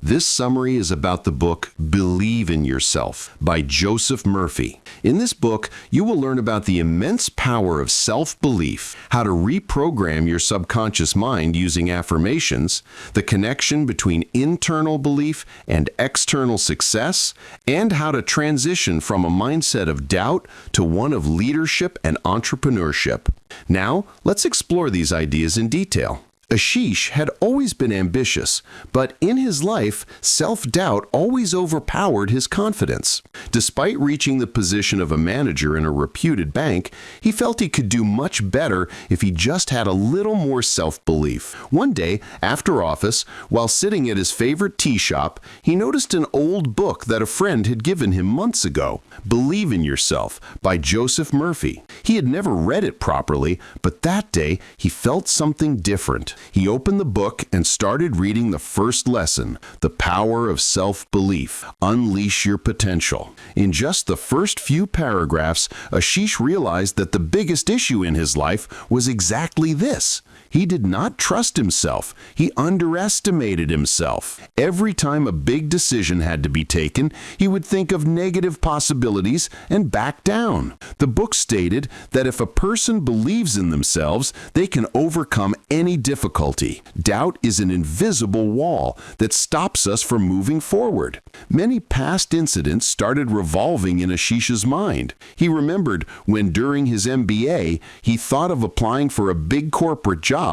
This summary is about the book Believe in Yourself by Joseph Murphy. In this book, you will learn about the immense power of self-belief, how to reprogram your subconscious mind using affirmations, the connection between internal belief and external success, and how to transition from a mindset of doubt to one of leadership and entrepreneurship. Now, let's explore these ideas in detail. Ashish had always been ambitious, but in his life, self-doubt always overpowered his confidence. Despite reaching the position of a manager in a reputed bank, he felt he could do much better if he just had a little more self-belief. One day, after office, while sitting at his favorite tea shop, he noticed an old book that a friend had given him months ago, Believe in Yourself by Joseph Murphy. He had never read it properly, but that day he felt something different. He opened the book and started reading the first lesson, The Power of Self-Belief, Unleash Your Potential. In just the first few paragraphs, Ashish realized that the biggest issue in his life was exactly this. He did not trust himself. He underestimated himself. Every time a big decision had to be taken, he would think of negative possibilities and back down. The book stated that if a person believes in themselves, they can overcome any difficulty. Doubt is an invisible wall that stops us from moving forward. Many past incidents started revolving in Ashish's mind. He remembered when during his MBA, he thought of applying for a big corporate job,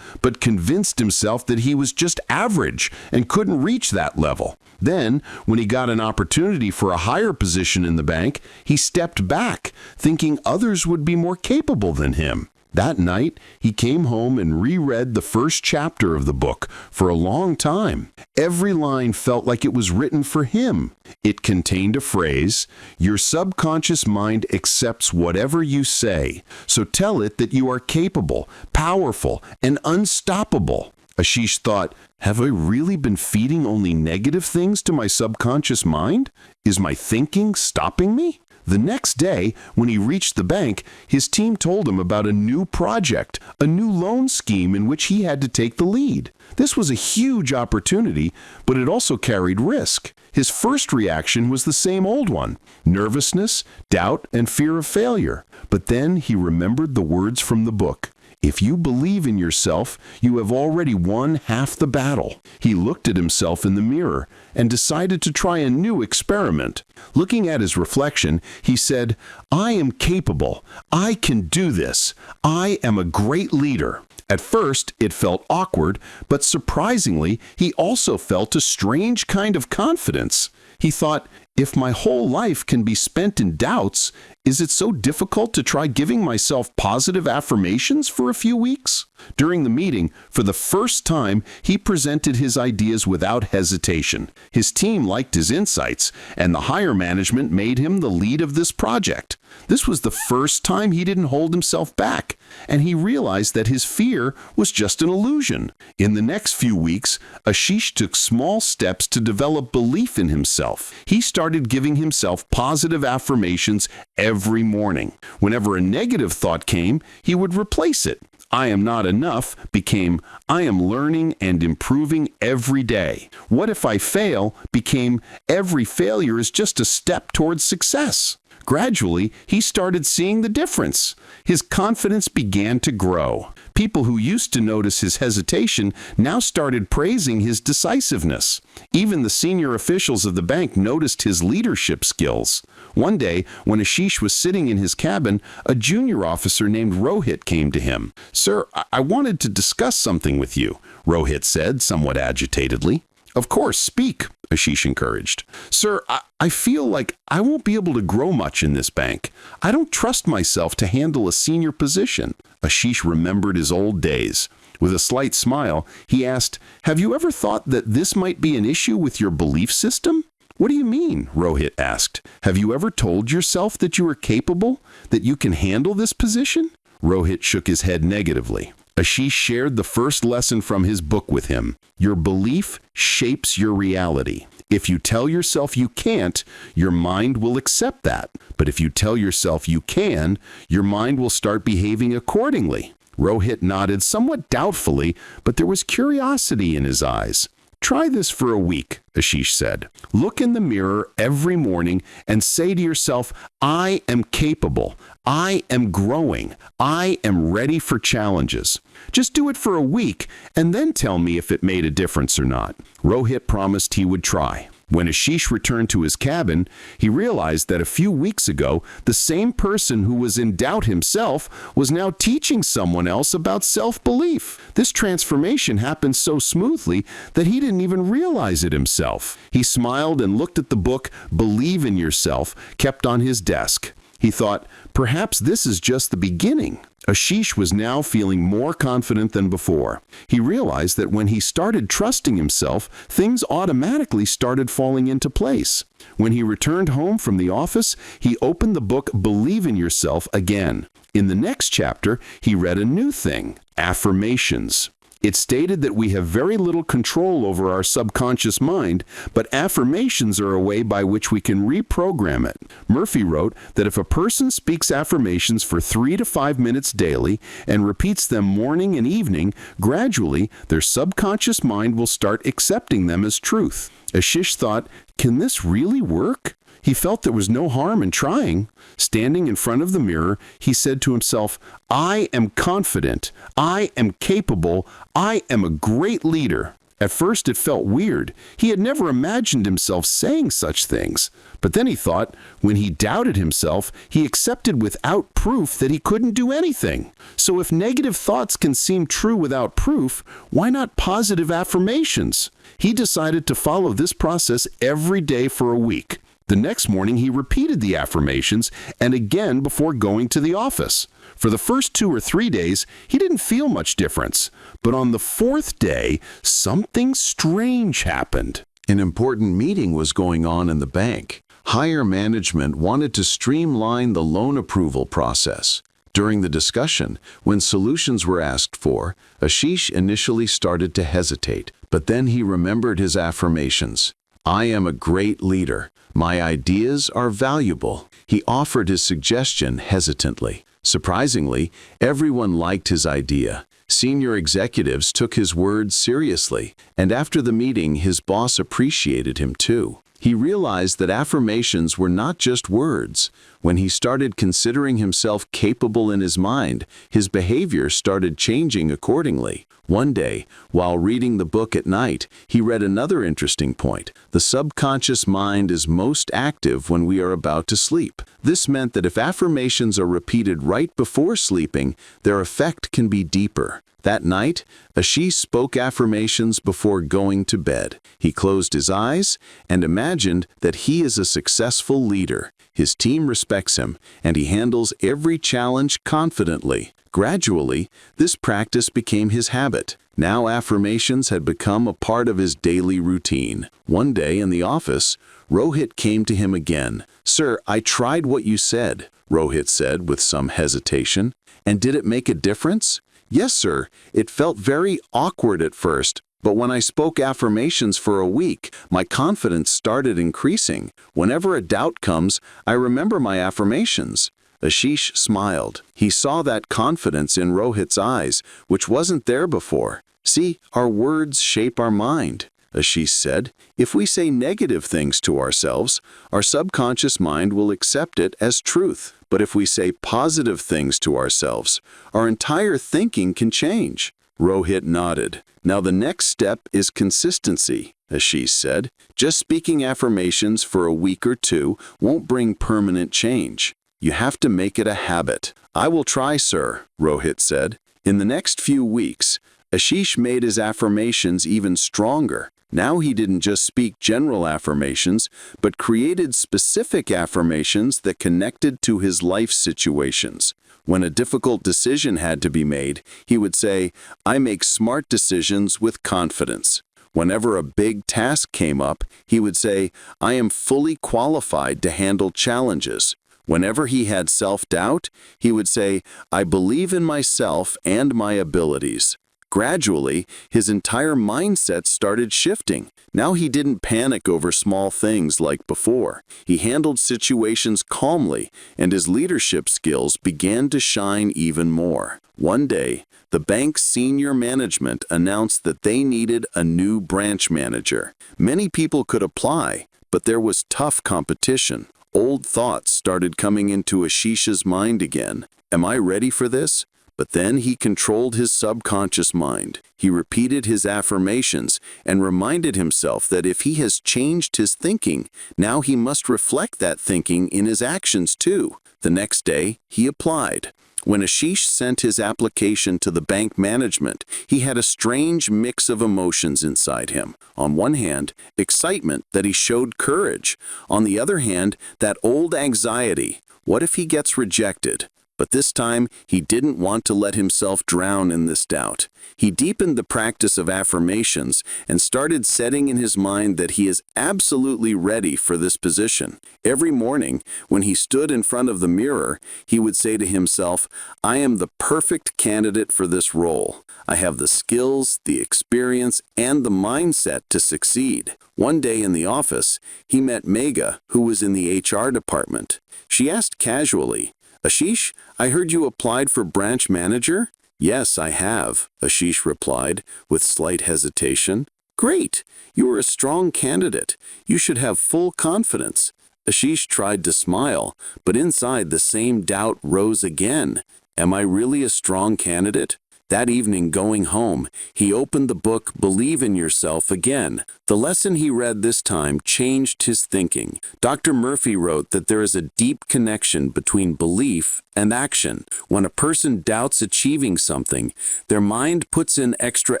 but convinced himself that he was just average and couldn't reach that level. Then, when he got an opportunity for a higher position in the bank, he stepped back, thinking others would be more capable than him. That night, he came home and reread the first chapter of the book for a long time. Every line felt like it was written for him. It contained a phrase, "Your subconscious mind accepts whatever you say, so tell it that you are capable, powerful, and unstoppable." Ashish thought, have I really been feeding only negative things to my subconscious mind? Is my thinking stopping me? The next day, when he reached the bank, his team told him about a new project, a new loan scheme in which he had to take the lead. This was a huge opportunity, but it also carried risk. His first reaction was the same old one, nervousness, doubt, and fear of failure. But then he remembered the words from the book. If you believe in yourself, you have already won half the battle. He looked at himself in the mirror and decided to try a new experiment. Looking at his reflection, he said, I am capable. I can do this. I am a great leader. At first, it felt awkward, but surprisingly, he also felt a strange kind of confidence. He thought, if my whole life can be spent in doubts, is it so difficult to try giving myself positive affirmations for a few weeks? During the meeting, for the first time, he presented his ideas without hesitation. His team liked his insights, and the higher management made him the lead of this project. This was the first time he didn't hold himself back, and he realized that his fear was just an illusion. In the next few weeks, Ashish took small steps to develop belief in himself. He started giving himself positive affirmations every morning. Whenever a negative thought came, he would replace it. I am not enough became I am learning and improving every day. What if I fail became every failure is just a step towards success. Gradually, he started seeing the difference. His confidence began to grow. People who used to notice his hesitation now started praising his decisiveness. Even the senior officials of the bank noticed his leadership skills. One day, when Ashish was sitting in his cabin, a junior officer named Rohit came to him. Sir, I wanted to discuss something with you, Rohit said, somewhat agitatedly. Of course, speak, Ashish encouraged. Sir, I feel like I won't be able to grow much in this bank. I don't trust myself to handle a senior position. Ashish remembered his old days. With a slight smile, he asked, have you ever thought that this might be an issue with your belief system? What do you mean? Rohit asked. Have you ever told yourself that you are capable, that you can handle this position? Rohit shook his head negatively. Ashish shared the first lesson from his book with him. Your belief shapes your reality. If you tell yourself you can't, your mind will accept that. But if you tell yourself you can, your mind will start behaving accordingly. Rohit nodded somewhat doubtfully, but there was curiosity in his eyes. Try this for a week, Ashish said. Look in the mirror every morning and say to yourself, I am capable. I am growing. I am ready for challenges. Just do it for a week and then tell me if it made a difference or not. Rohit promised he would try. When Ashish returned to his cabin, he realized that a few weeks ago, the same person who was in doubt himself was now teaching someone else about self-belief. This transformation happened so smoothly that he didn't even realize it himself. He smiled and looked at the book, Believe in Yourself, kept on his desk. He thought, perhaps this is just the beginning. Ashish was now feeling more confident than before. He realized that when he started trusting himself, things automatically started falling into place. When he returned home from the office, he opened the book Believe in Yourself again. In the next chapter, he read a new thing, affirmations. It stated that we have very little control over our subconscious mind, but affirmations are a way by which we can reprogram it. Murphy wrote that if a person speaks affirmations for 3 to 5 minutes daily and repeats them morning and evening, gradually their subconscious mind will start accepting them as truth. Ashish thought, can this really work? He felt there was no harm in trying. Standing in front of the mirror, he said to himself, I am confident. I am capable. I am a great leader. At first, it felt weird. He had never imagined himself saying such things. But then he thought, when he doubted himself, he accepted without proof that he couldn't do anything. So if negative thoughts can seem true without proof, why not positive affirmations? He decided to follow this process every day for a week. The next morning, he repeated the affirmations and again before going to the office. For the first 2 or 3 days, he didn't feel much difference. But on the 4th day, something strange happened. An important meeting was going on in the bank. Higher management wanted to streamline the loan approval process. During the discussion, when solutions were asked for, Ashish initially started to hesitate. But then he remembered his affirmations. I am a great leader. My ideas are valuable. He offered his suggestion hesitantly. Surprisingly, everyone liked his idea. Senior executives took his words seriously, and after the meeting, his boss appreciated him too. He realized that affirmations were not just words. When he started considering himself capable in his mind, his behavior started changing accordingly. One day, while reading the book at night, he read another interesting point. The subconscious mind is most active when we are about to sleep. This meant that if affirmations are repeated right before sleeping, their effect can be deeper. That night, Ashish spoke affirmations before going to bed. He closed his eyes and imagined that he is a successful leader. His team respects him, and he handles every challenge confidently. Gradually, this practice became his habit. Now affirmations had become a part of his daily routine. One day in the office, Rohit came to him again. Sir, I tried what you said, Rohit said with some hesitation. And did it make a difference? Yes, sir. It felt very awkward at first, but when I spoke affirmations for a week, my confidence started increasing. Whenever a doubt comes, I remember my affirmations. Ashish smiled. He saw that confidence in Rohit's eyes, which wasn't there before. See, our words shape our mind, Ashish said. If we say negative things to ourselves, our subconscious mind will accept it as truth. But if we say positive things to ourselves, our entire thinking can change. Rohit nodded. Now the next step is consistency, Ashish said. Just speaking affirmations for a week or two won't bring permanent change. You have to make it a habit. I will try, sir, Rohit said. In the next few weeks, Ashish made his affirmations even stronger. Now he didn't just speak general affirmations, but created specific affirmations that connected to his life situations. When a difficult decision had to be made, he would say, I make smart decisions with confidence. Whenever a big task came up, he would say, I am fully qualified to handle challenges. Whenever he had self-doubt, he would say, I believe in myself and my abilities. Gradually, his entire mindset started shifting. Now he didn't panic over small things like before. He handled situations calmly, and his leadership skills began to shine even more. One day, the bank's senior management announced that they needed a new branch manager. Many people could apply, but there was tough competition. Old thoughts started coming into Ashish's mind again. Am I ready for this? But then he controlled his subconscious mind. He repeated his affirmations and reminded himself that if he has changed his thinking, now he must reflect that thinking in his actions too. The next day, he applied. When Ashish sent his application to the bank management, he had a strange mix of emotions inside him. On one hand, excitement that he showed courage. On the other hand, that old anxiety. What if he gets rejected? But this time, he didn't want to let himself drown in this doubt. He deepened the practice of affirmations and started setting in his mind that he is absolutely ready for this position. Every morning, when he stood in front of the mirror, he would say to himself, "I am the perfect candidate for this role. I have the skills, the experience, and the mindset to succeed." One day in the office, he met Megha, who was in the HR department. She asked casually, "Ashish, I heard you applied for branch manager?" "Yes, I have," Ashish replied, with slight hesitation. "Great! You are a strong candidate. You should have full confidence." Ashish tried to smile, but inside the same doubt rose again. Am I really a strong candidate? That evening, going home, he opened the book Believe in Yourself again. The lesson he read this time changed his thinking. Dr. Murphy wrote that there is a deep connection between belief and action. When a person doubts achieving something, their mind puts in extra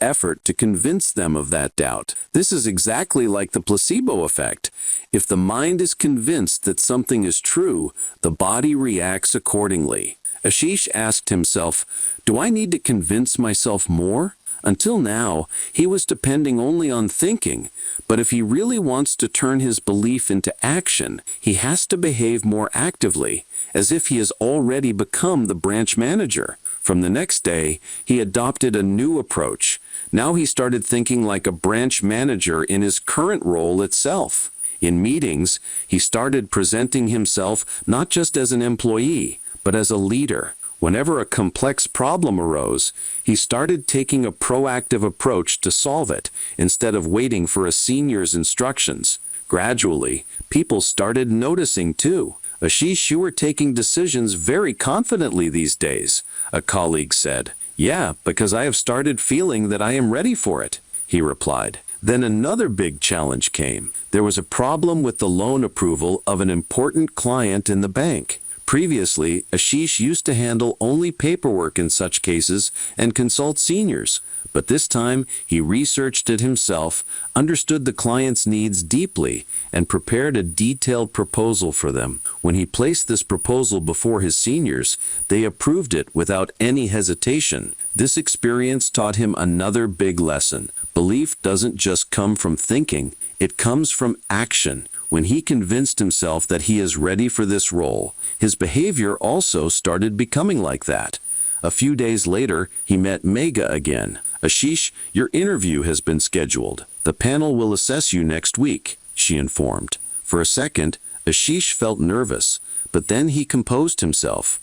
effort to convince them of that doubt. This is exactly like the placebo effect. If the mind is convinced that something is true, the body reacts accordingly. Ashish asked himself, do I need to convince myself more? Until now, he was depending only on thinking, but if he really wants to turn his belief into action, he has to behave more actively, as if he has already become the branch manager. From the next day, he adopted a new approach. Now he started thinking like a branch manager in his current role itself. In meetings, he started presenting himself not just as an employee, but as a leader. Whenever a complex problem arose, he started taking a proactive approach to solve it, instead of waiting for a senior's instructions. Gradually, people started noticing too. "Ashish, you are taking decisions very confidently these days," a colleague said. "Yeah, because I have started feeling that I am ready for it," he replied. Then another big challenge came. There was a problem with the loan approval of an important client in the bank. Previously, Ashish used to handle only paperwork in such cases and consult seniors. But this time, he researched it himself, understood the client's needs deeply, and prepared a detailed proposal for them. When he placed this proposal before his seniors, they approved it without any hesitation. This experience taught him another big lesson. Belief doesn't just come from thinking, it comes from action. When he convinced himself that he is ready for this role, his behavior also started becoming like that. A few days later, he met Megha again. "Ashish, your interview has been scheduled. The panel will assess you next week," she informed. For a second, Ashish felt nervous, but then he composed himself.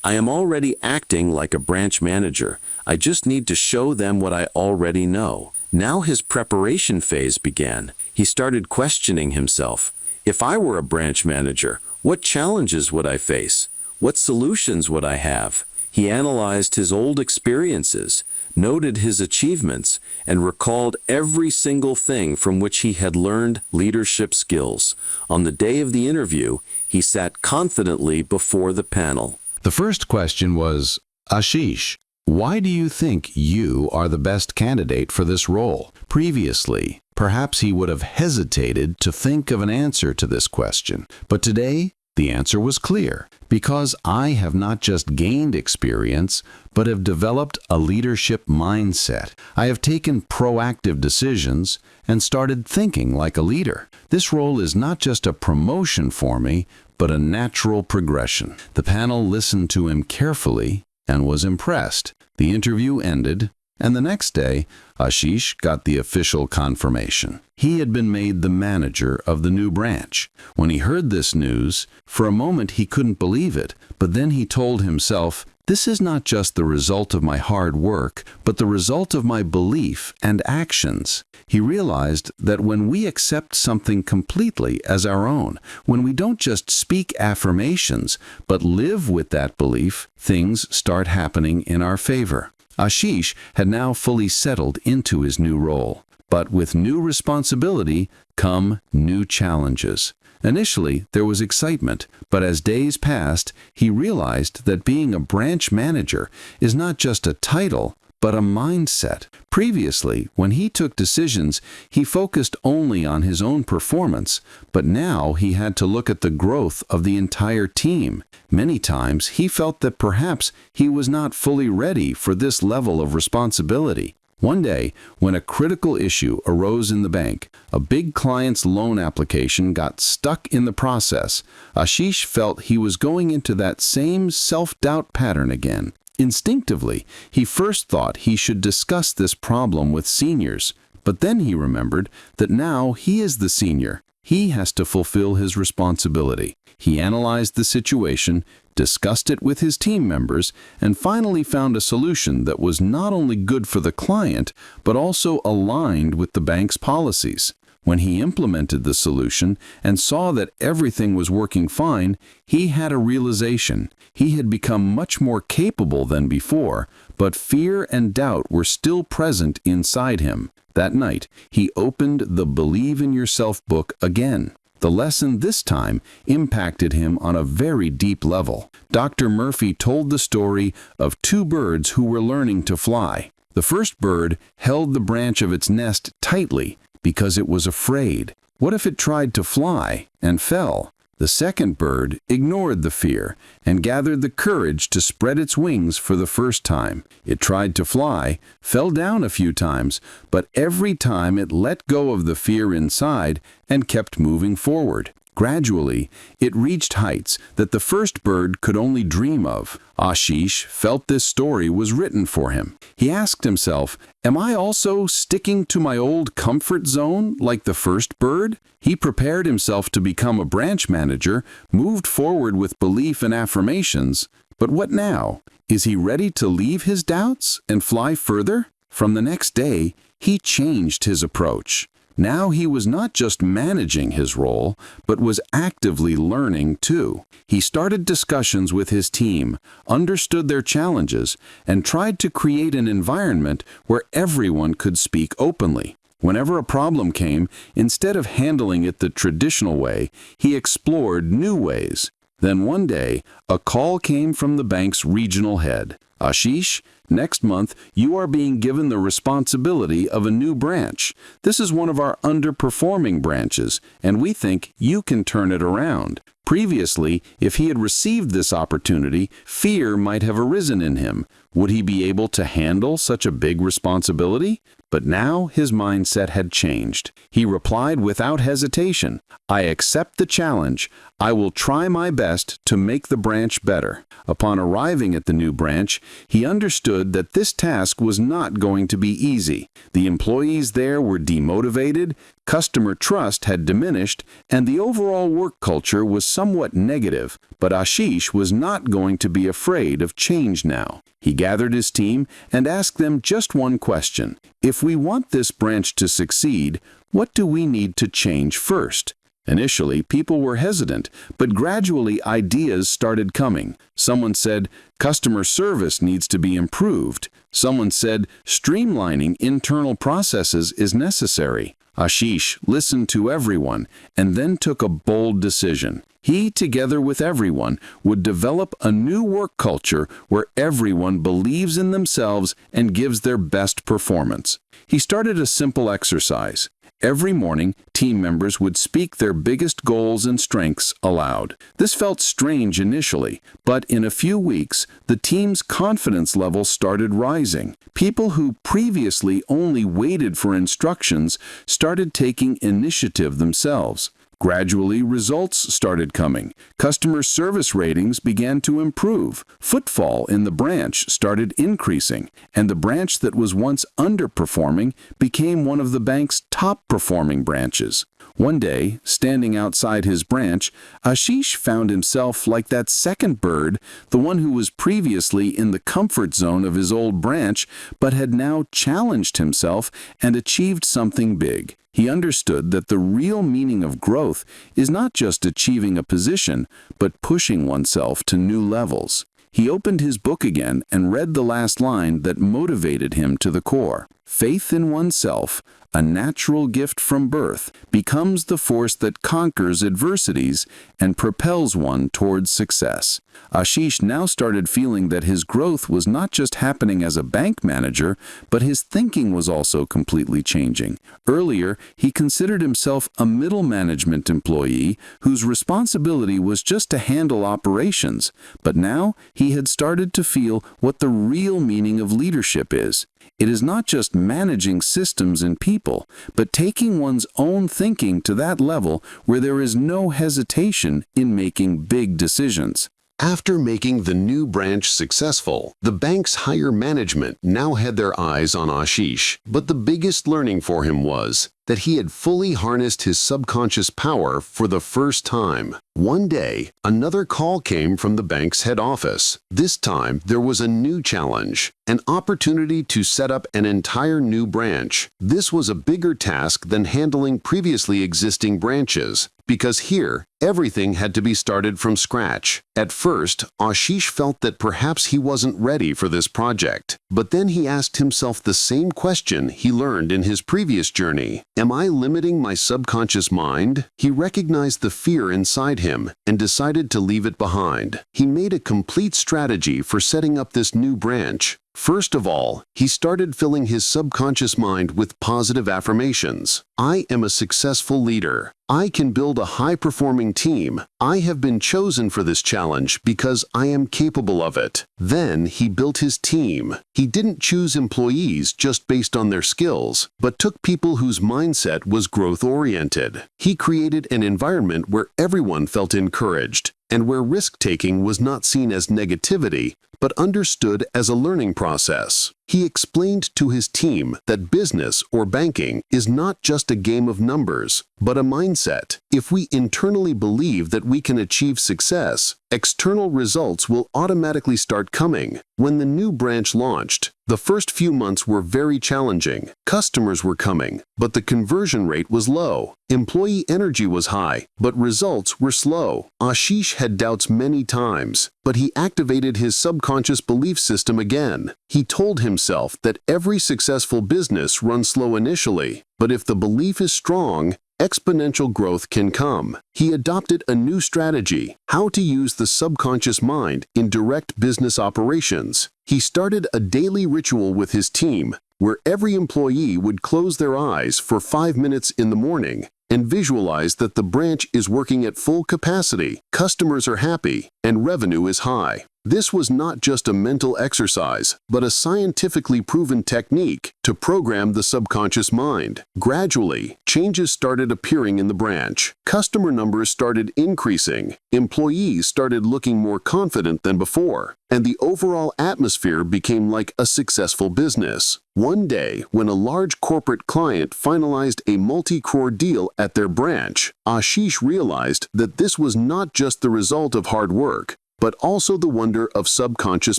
"I am already acting like a branch manager. I just need to show them what I already know." Now his preparation phase began. He started questioning himself. If I were a branch manager, what challenges would I face? What solutions would I have? He analyzed his old experiences, noted his achievements, and recalled every single thing from which he had learned leadership skills. On the day of the interview, he sat confidently before the panel. The first question was, "Ashish, why do you think you are the best candidate for this role?" Previously, perhaps he would have hesitated to think of an answer to this question. But today, the answer was clear. Because I have not just gained experience, but have developed a leadership mindset. I have taken proactive decisions and started thinking like a leader. This role is not just a promotion for me, but a natural progression. The panel listened to him carefully and was impressed. The interview ended, And the next day, Ashish got the official confirmation. He had been made the manager of the new branch. When he heard this news, for a moment he couldn't believe it, but then he told himself, "This is not just the result of my hard work, but the result of my belief and actions." He realized that when we accept something completely as our own, when we don't just speak affirmations, but live with that belief, things start happening in our favor. Ashish had now fully settled into his new role, but with new responsibility come new challenges. Initially, there was excitement, but as days passed, he realized that being a branch manager is not just a title, but a mindset. Previously, when he took decisions, he focused only on his own performance, but now he had to look at the growth of the entire team. Many times, he felt that perhaps he was not fully ready for this level of responsibility. One day, when a critical issue arose in the bank, a big client's loan application got stuck in the process, Ashish felt he was going into that same self-doubt pattern again. Instinctively, he first thought he should discuss this problem with seniors, but then he remembered that now he is the senior. He has to fulfill his responsibility. He analyzed the situation, discussed it with his team members, and finally found a solution that was not only good for the client, but also aligned with the bank's policies. When he implemented the solution and saw that everything was working fine, he had a realization. He had become much more capable than before, but fear and doubt were still present inside him. That night, he opened the Believe in Yourself book again. The lesson this time impacted him on a very deep level. Dr. Murphy told the story of two birds who were learning to fly. The first bird held the branch of its nest tightly because it was afraid. What if it tried to fly and fell? The second bird ignored the fear and gathered the courage to spread its wings for the first time. It tried to fly, fell down a few times, but every time it let go of the fear inside and kept moving forward. Gradually, it reached heights that the first bird could only dream of. Ashish felt this story was written for him. He asked himself, "Am I also sticking to my old comfort zone like the first bird?" He prepared himself to become a branch manager, moved forward with belief and affirmations. But what now? Is he ready to leave his doubts and fly further? From the next day, he changed his approach. Now he was not just managing his role, but was actively learning too. He started discussions with his team, understood their challenges, and tried to create an environment where everyone could speak openly. Whenever a problem came, instead of handling it the traditional way, he explored new ways. Then one day, a call came from the bank's regional head. "Ashish, next month you are being given the responsibility of a new branch. This is one of our underperforming branches, and we think you can turn it around." Previously, if he had received this opportunity, fear might have arisen in him. Would he be able to handle such a big responsibility? But now his mindset had changed. He replied without hesitation, "I accept the challenge. I will try my best to make the branch better." Upon arriving at the new branch, he understood that this task was not going to be easy. The employees there were demotivated, customer trust had diminished, and the overall work culture was somewhat negative. But Ashish was not going to be afraid of change now. He gathered his team and asked them just one question. If we want this branch to succeed, what do we need to change first? Initially, people were hesitant, but gradually ideas started coming. Someone said, customer service needs to be improved. Someone said, streamlining internal processes is necessary. Ashish listened to everyone and then took a bold decision. He, together with everyone, would develop a new work culture where everyone believes in themselves and gives their best performance. He started a simple exercise. Every morning, team members would speak their biggest goals and strengths aloud. This felt strange initially, but in a few weeks, the team's confidence level started rising. People who previously only waited for instructions started taking initiative themselves. Gradually, results started coming. Customer service ratings began to improve. Footfall in the branch started increasing, and the branch that was once underperforming became one of the bank's top-performing branches. One day, standing outside his branch, Ashish found himself like that second bird, the one who was previously in the comfort zone of his old branch, but had now challenged himself and achieved something big. He understood that the real meaning of growth is not just achieving a position, but pushing oneself to new levels. He opened his book again and read the last line that motivated him to the core. Faith in oneself, a natural gift from birth, becomes the force that conquers adversities and propels one towards success. Ashish now started feeling that his growth was not just happening as a bank manager, but his thinking was also completely changing. Earlier, he considered himself a middle management employee whose responsibility was just to handle operations, but now he had started to feel what the real meaning of leadership is. It is not just managing systems and people, but taking one's own thinking to that level where there is no hesitation in making big decisions. After making the new branch successful, the bank's higher management now had their eyes on Ashish. But the biggest learning for him was that he had fully harnessed his subconscious power for the first time. One day, another call came from the bank's head office. This time, there was a new challenge, an opportunity to set up an entire new branch. This was a bigger task than handling previously existing branches, because here, everything had to be started from scratch. At first, Ashish felt that perhaps he wasn't ready for this project. But then he asked himself the same question he learned in his previous journey. Am I limiting my subconscious mind? He recognized the fear inside him and decided to leave it behind. He made a complete strategy for setting up this new branch. First of all, he started filling his subconscious mind with positive affirmations. I am a successful leader. I can build a high-performing team. I have been chosen for this challenge because I am capable of it. Then he built his team. He didn't choose employees just based on their skills, but took people whose mindset was growth-oriented. He created an environment where everyone felt encouraged, and where risk-taking was not seen as negativity, but understood as a learning process. He explained to his team that business or banking is not just a game of numbers, but a mindset. If we internally believe that we can achieve success, external results will automatically start coming. When the new branch launched, the first few months were very challenging. Customers were coming, but the conversion rate was low. Employee energy was high, but results were slow. Ashish had doubts many times, but he activated his subconscious belief system again. He told himself that every successful business runs slow initially, but if the belief is strong, exponential growth can come. He adopted a new strategy, how to use the subconscious mind in direct business operations. He started a daily ritual with his team, where every employee would close their eyes for 5 minutes in the morning and visualize that the branch is working at full capacity, customers are happy, and revenue is high. This was not just a mental exercise, but a scientifically proven technique to program the subconscious mind. Gradually, changes started appearing in the branch. Customer numbers started increasing, employees started looking more confident than before, and the overall atmosphere became like a successful business. One day, when a large corporate client finalized a multi-crore deal at their branch, Ashish realized that this was not just the result of hard work, but also the wonder of subconscious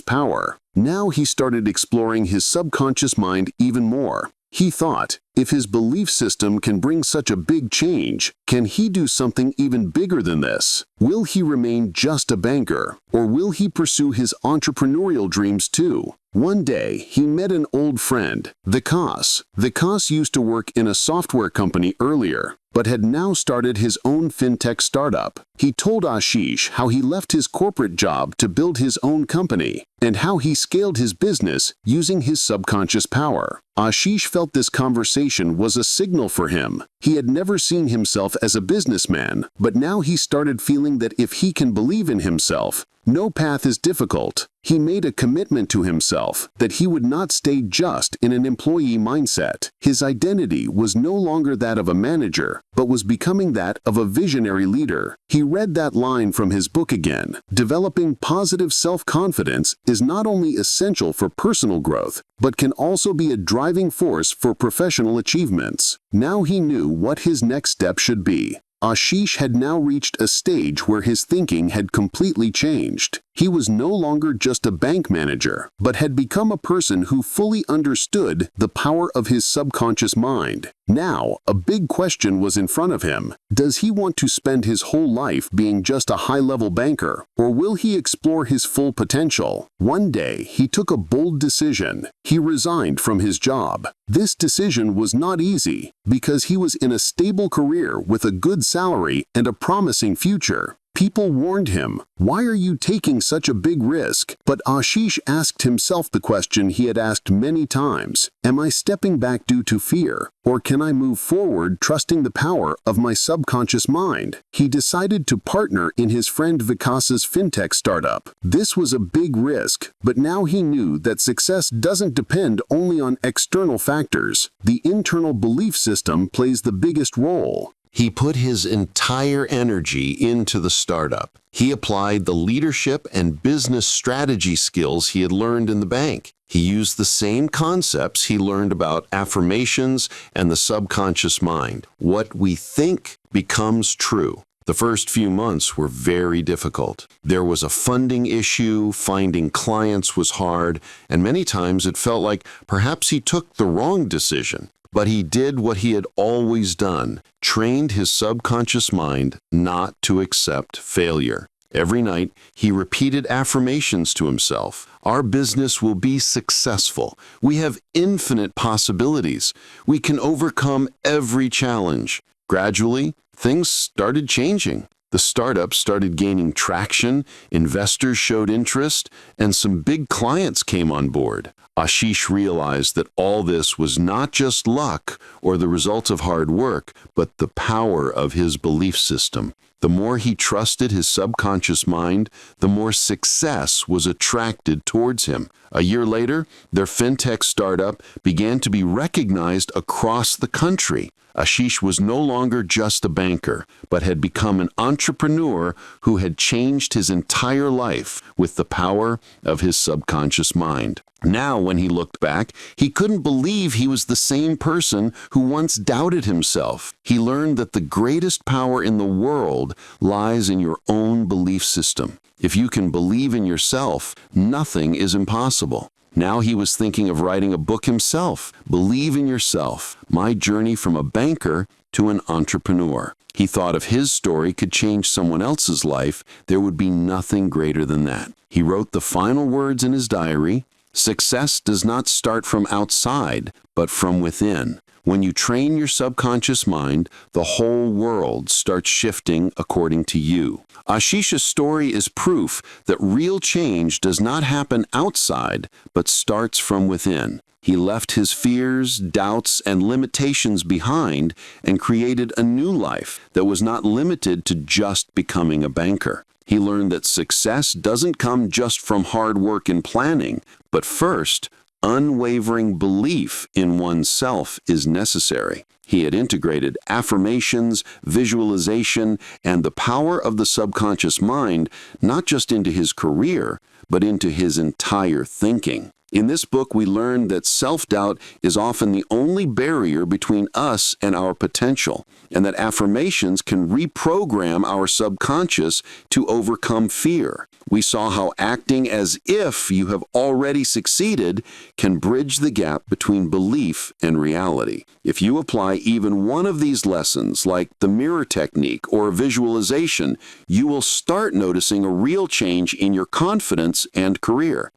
power. Now he started exploring his subconscious mind even more. He thought, if his belief system can bring such a big change, can he do something even bigger than this? Will he remain just a banker, or will he pursue his entrepreneurial dreams too? One day, he met an old friend, Vikas. Vikas used to work in a software company earlier, but had now started his own fintech startup. He told Ashish how he left his corporate job to build his own company, and how he scaled his business using his subconscious power. Ashish felt this conversation was a signal for him. He had never seen himself as a businessman, but now he started feeling that if he can believe in himself, no path is difficult. He made a commitment to himself that he would not stay just in an employee mindset. His identity was no longer that of a manager, but was becoming that of a visionary leader. He read that line from his book again. Developing positive self-confidence is not only essential for personal growth, but can also be a driving force for professional achievements. Now he knew what his next step should be. Ashish had now reached a stage where his thinking had completely changed. He was no longer just a bank manager, but had become a person who fully understood the power of his subconscious mind. Now, a big question was in front of him. Does he want to spend his whole life being just a high-level banker, or will he explore his full potential? One day, he took a bold decision. He resigned from his job. This decision was not easy, because he was in a stable career with a good salary and a promising future. People warned him, "Why are you taking such a big risk?" But Ashish asked himself the question he had asked many times, "Am I stepping back due to fear, or can I move forward trusting the power of my subconscious mind?" He decided to partner in his friend Vikas's fintech startup. This was a big risk, but now he knew that success doesn't depend only on external factors. The internal belief system plays the biggest role. He put his entire energy into the startup. He applied the leadership and business strategy skills he had learned in the bank. He used the same concepts he learned about affirmations and the subconscious mind. What we think becomes true. The first few months were very difficult. There was a funding issue, finding clients was hard, and many times it felt like perhaps he took the wrong decision. But he did what he had always done, trained his subconscious mind not to accept failure. Every night, he repeated affirmations to himself. Our business will be successful. We have infinite possibilities. We can overcome every challenge. Gradually, things started changing. The startup started gaining traction, investors showed interest, and some big clients came on board. Ashish realized that all this was not just luck or the result of hard work, but the power of his belief system. The more he trusted his subconscious mind, the more success was attracted towards him. A year later, their fintech startup began to be recognized across the country. Ashish was no longer just a banker, but had become an entrepreneur who had changed his entire life with the power of his subconscious mind. Now, when he looked back, he couldn't believe he was the same person who once doubted himself. He learned that the greatest power in the world lies in your own belief system. If you can believe in yourself, nothing is impossible. Now he was thinking of writing a book himself, Believe in Yourself, My Journey from a Banker to an Entrepreneur. He thought if his story could change someone else's life, there would be nothing greater than that. He wrote the final words in his diary, "Success does not start from outside, but from within." When you train your subconscious mind, the whole world starts shifting according to you. Ashish's story is proof that real change does not happen outside, but starts from within. He left his fears, doubts, and limitations behind and created a new life that was not limited to just becoming a banker. He learned that success doesn't come just from hard work and planning, but first, unwavering belief in oneself is necessary. He had integrated affirmations, visualization, and the power of the subconscious mind not just into his career, but into his entire thinking. In this book, we learn that self-doubt is often the only barrier between us and our potential, and that affirmations can reprogram our subconscious to overcome fear. We saw how acting as if you have already succeeded can bridge the gap between belief and reality. If you apply even one of these lessons, like the mirror technique or visualization, you will start noticing a real change in your confidence and career.